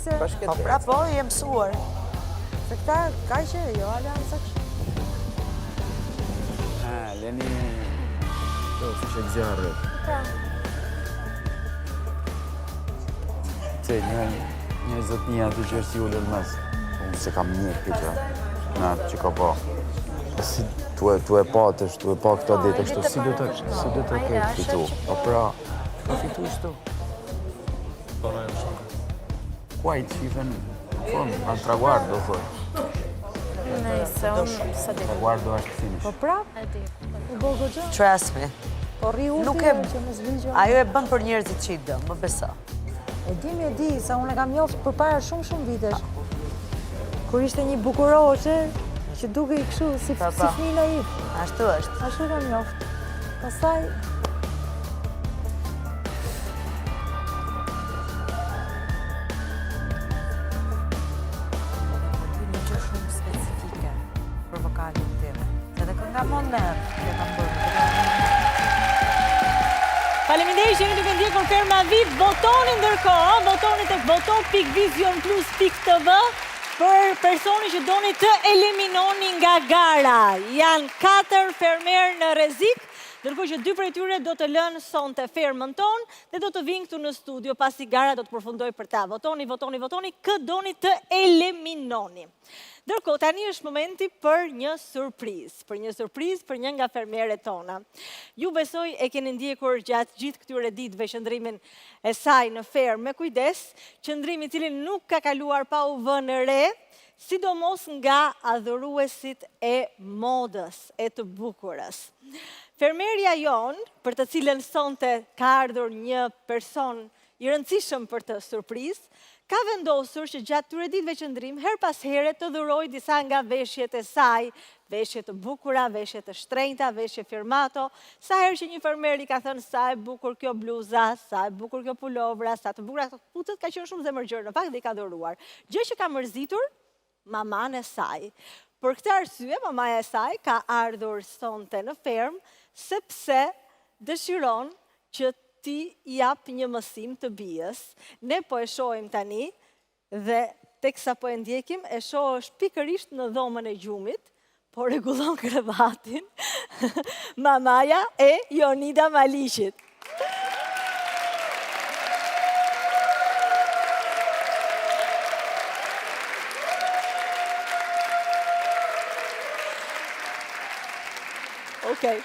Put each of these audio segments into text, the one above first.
se... Po pra po, jem mësuar. Se këta ka që jo, aliansa kështë. Leni... Do, si që gzjarë. Pra. Se, një zotnia të që është jullë në mes. Unë se kam një këtë në atë që ka po. Si tu e pa këto ditë, është si do të këtë fitu. Po pra, ka fitu shtu. Kuaj të shifën, al traguardo, thoi. Nëjse, unë sa di. Traguardo është finish. Po pra, u bo gëgjë. Trust me. Po rri upi që më zligjo. Ajo e bën për njerëzit që i dë, më beso. E di, sa unë e kam njoftë për para shumë vitesh. Kur ishte një bukuroqe, që duke i këshu si fmi naiv. Ashtu është. Ashtu kam njoftë. Pastaj... Një gjë shumë specifike për vokalin tim. Edhe kënga modern që kam bërë. Faleminderit që jeni duke ndjekur Ferma VIP. Votoni ndërkohë, votoni tek voto.vision+.tv për personi që doni të eliminoni nga gara. Janë 4 fermerë në rrezik, ndërkohë që 2 prej tyre do të lënë sonte fermën tonë dhe do të vinë këtu në studio pasi gara do të përfundoj për ta. Votoni, kë doni të eliminoni. Ndërkohë, tani është momenti për një surprizë për një nga fermerët tona. Ju besoj e keni ndjekur gjatë gjithë këtyre ditëve qëndrimin e saj në fermë me kujdes, qëndrimi i cili nuk ka kaluar pa u vënë re, sidomos nga adhuruesit e modës, e të bukurës. Fermerja jonë, për të cilën sonte ka ardhur një person i rëndësishëm për të surprizë, ka vendosur që gjatë tyre ditëve qëndrim, her pas here të dhuroj disa nga veshjet e saj, veshje të bukura, veshje të shtrenjta, veshje firmato, sa herë që një fermer i ka thënë sa e bukur kjo bluza, sa e bukur kjo pulovra, sa të bukura këto putët, ka qenë shumë zemërgjër, në fakt dhe i ka dhuruar. Gjë që ka mërzitur maman e saj. Për këtë arsye, mamaja e saj ka ardhur sonte në fermë, sepse dëshiron që ti jap një mësim të bijës. Ne po e shohim tani dhe teksa po e ndjekim, e shoh është pikërisht në dhomën e gjumit, po rregullon krevatin mamaja e Jonida Malishit. Okej.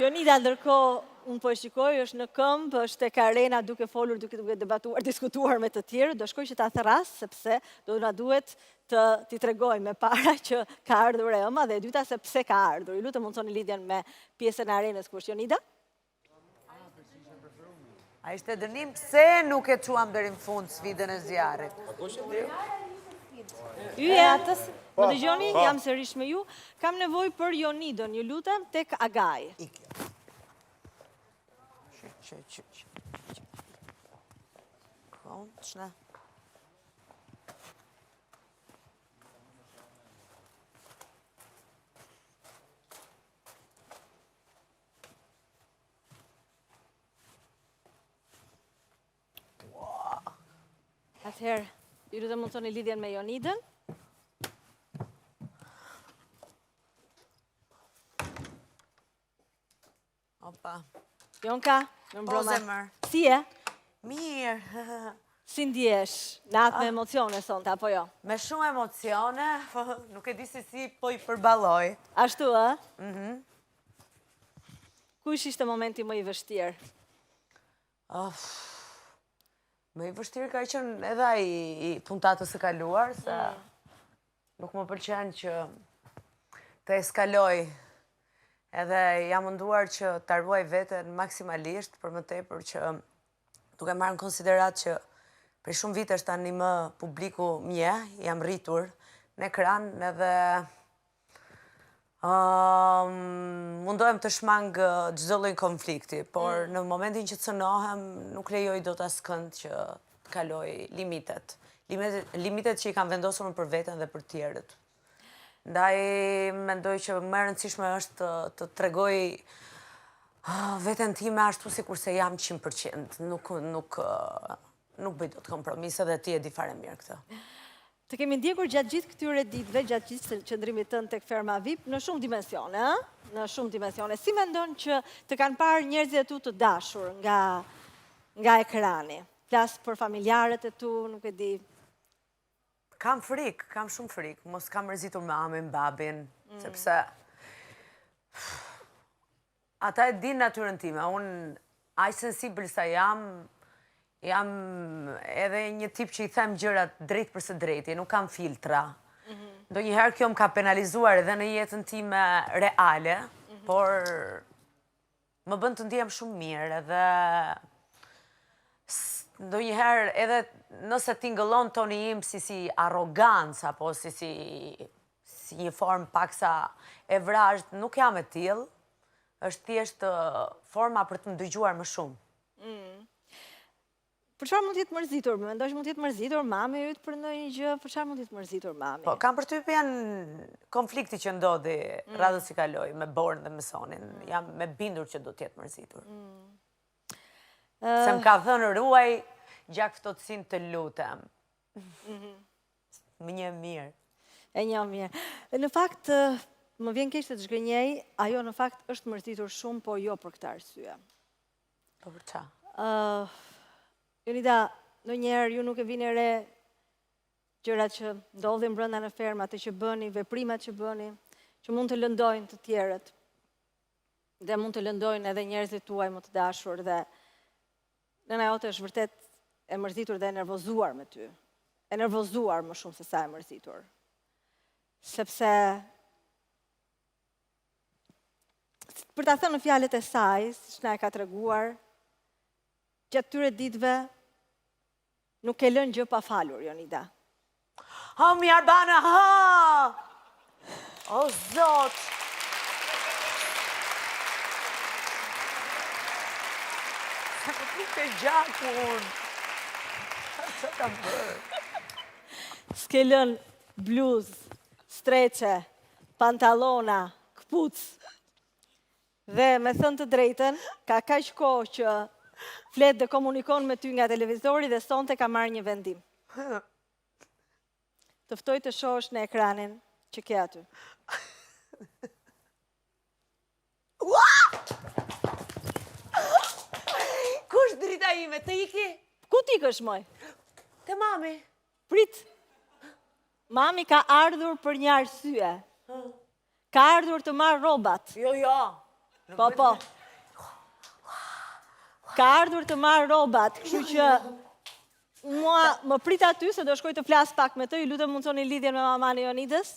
Jonida, ndërkohë, unë po e shikoj, është në këmbë, është tek arena duke folur, duke debatuar, diskutuar me të tjerë, do shkoj që ta thras, sepse do na duhet të t'i tregoj me para që ka ardhur e ëma, dhe e dyta se pse ka ardhur. Ju lutem mundsoni lidhjen me pjesën e arenës ku është Jonida. A ishte dënim pse nuk e quam deri në fund sfidën e zjarrit. Yje, më dëgjoni, jam sërish me ju. Kam nevojë për Jonidën, ju lutem, tek Agaj. Qëna? Atëherë, ju lutem mundsoni lidhjen me Jonidën. Opa. Jonka, më mbroma. Zemër. Si e? Mirë. Si ndjesh? Natë me emocione sonte, apo jo? Me shumë emocione, nuk e di se si po i përballoj. Ashtu, ë? Kush ishte momenti më i vështirë? Më i vështirë ka qenë edhe i puntatës së kaluar, se nuk më pëlqen që të eskaloj. Edhe jam munduar që ta ruaj veten maksimalisht, për më tepër që duke marrë në konsiderat që për shumë vitesh tani më publiku mje, jam rritur në ekran edhe mundohem të shmang çdo lloj konflikti, por në momentin që cënohem nuk lejoj dot askënd që të kaloj limitet. Limitet që i kam vendosur për veten dhe për tjerët. Ndaj mendoj që më e rëndësishme është të tregoj veten time ashtu sikur se jam 100%. Nuk nuk bëj dot kompromise dhe ti e di fare mirë këtë. Të kemi ndjekur gjatë gjithë këtyre ditëve, gjatë gjithë qëndrimit tënd tek ferma VIP, në shumë dimensione, ë? Në shumë dimensione. Si mendon që të kanë parë njerëzit e tu të dashur nga ekrani? Flas për familjarët e tu, nuk e di. Kam frikë, kam shumë frikë. Mos kam mërzitur mamin, babin, sepse ata e din natyrën time. Unë aq sensibël sa jam edhe një tip që i them gjërat drejt për së drejti, nuk kam filtra. Ndonjëherë kjo më ka penalizuar edhe në jetën time reale, por më bën të ndihem shumë mirë edhe ndonjëherë edhe nëse tingëllon toni im si arrogancë apo si një formë paksa e vrazhd, nuk jam e tillë, është thjesht forma për të më dëgjuar më shumë. Për çfarë mund të jetë mërzitur? Mendoj që mund të jetë mërzitur mami yt për ndonjë gjë? Për çfarë mund të jetë mërzitur mami? Po, kam përshtypjen konflikti që ndodhi radhës që kaloi me Borën dhe me Sonin. Jam me bindur që do të jetë mërzitur. Se më ka thënë ruaj gjak ftohtësinë të lutem. Më një mirë. E një mirë. Në fakt, më vjen keq të të zhgënjej, ajo në fakt është mërzitur shumë, po jo për këtë arsye. Po për ça? Jonida, ndonjëherë ju nuk e vini re gjërat që ndodhin brenda në fermë, atë që bëni, veprimat që bëni, që mund të lëndojnë të tjerët. Dhe mund të lëndojnë edhe njerëzit tuaj më të dashur dhe nëna jote është vërtet e mërzitur dhe e nervozuar me ty. E nervozuar më shumë se sa e mërzitur. Sepse për ta thënë në fjalët e saj, siç na e ka treguar, gjatë tyre ditëve nuk e lën gjë pa falur, Jonida. Ha, mi Arbana, ha! O, Zot! Sa më të gjakun! Sa ka bërë? S'ke lën bluzë, streqe, pantalona, këpuc. Dhe me thënë të drejtën, ka kaq kohë që flet dhe komunikon me ty nga televizori dhe sonte ka marrë një vendim. Të ftoj të shohësh në ekranin që ke aty. Kush drita ime, të iki? Ku t'ikësh, moj? Te mami. Prit. Mami ka ardhur për një arsye. Ka ardhur të marrë rrobat. Jo. Po. Ka ardhur të marrë rrobat, kështu që mua më prit aty se do shkoj të flas pak me të, ju lutem mundsoni lidhjen me maman e Jonidës.